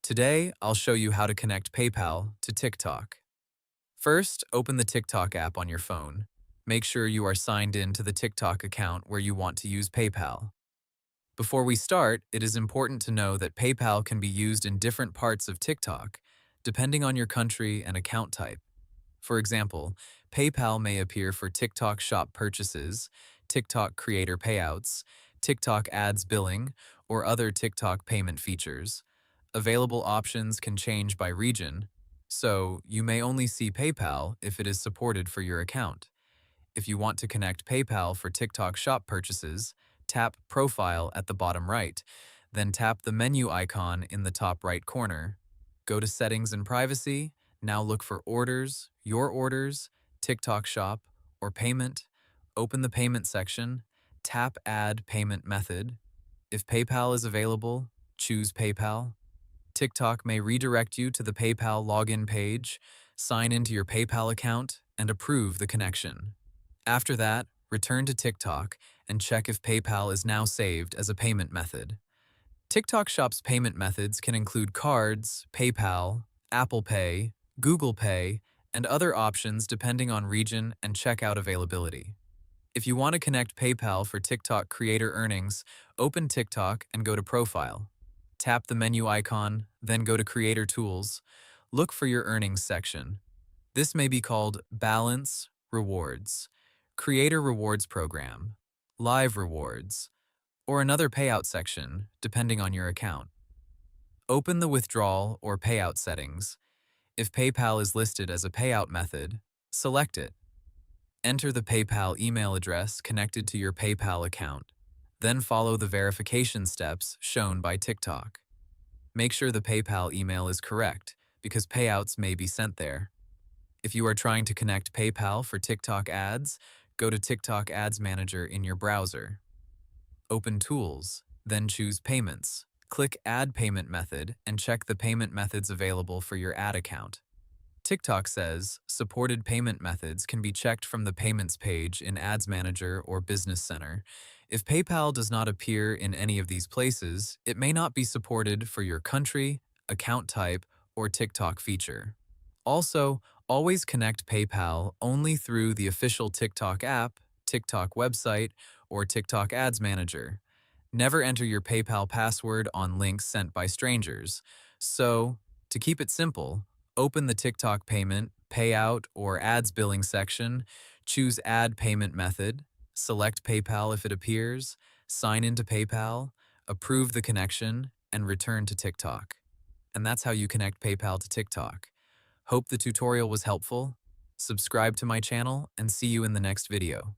Today, I'll show you how to connect PayPal to TikTok. First, open the TikTok app on your phone. Make sure you are signed in to the TikTok account where you want to use PayPal. Before we start, it is important to know that PayPal can be used in different parts of TikTok, depending on your country and account type. For example, PayPal may appear for TikTok shop purchases, TikTok creator payouts, TikTok ads billing, or other TikTok payment features. Available options can change by region, so you may only see PayPal if it is supported for your account. If you want to connect PayPal for TikTok shop purchases, tap Profile at the bottom right, then tap the menu icon in the top right corner. Go to Settings and Privacy. Now look for Orders, Your Orders, TikTok Shop, or Payment. Open the Payment section. Tap Add Payment Method. If PayPal is available, choose PayPal. TikTok may redirect you to the PayPal login page. Sign into your PayPal account and approve the connection. After that, return to TikTok and check if PayPal is now saved as a payment method. TikTok Shop's payment methods can include cards, PayPal, Apple Pay, Google Pay, and other options depending on region and checkout availability. If you want to connect PayPal for TikTok creator earnings, open TikTok and go to Profile. Tap the menu icon, then go to Creator Tools. Look for your earnings section. This may be called Balance, Rewards, Creator Rewards Program, Live Rewards, or another payout section, depending on your account. Open the withdrawal or payout settings. If PayPal is listed as a payout method, select it. Enter the PayPal email address connected to your PayPal account. Then follow the verification steps shown by TikTok. Make sure the PayPal email is correct, because payouts may be sent there. If you are trying to connect PayPal for TikTok ads, go to TikTok Ads Manager in your browser. Open Tools, then choose Payments. Click Add Payment Method and check the payment methods available for your ad account. TikTok says supported payment methods can be checked from the Payments page in Ads Manager or Business Center. If PayPal does not appear in any of these places, it may not be supported for your country, account type, or TikTok feature. Also, always connect PayPal only through the official TikTok app, TikTok website, or TikTok Ads Manager. Never enter your PayPal password on links sent by strangers. So, to keep it simple, open the TikTok payment, payout, or ads billing section, choose Add Payment Method, select PayPal if it appears, sign into PayPal, approve the connection, and return to TikTok. And that's how you connect PayPal to TikTok. Hope the tutorial was helpful. Subscribe to my channel and see you in the next video.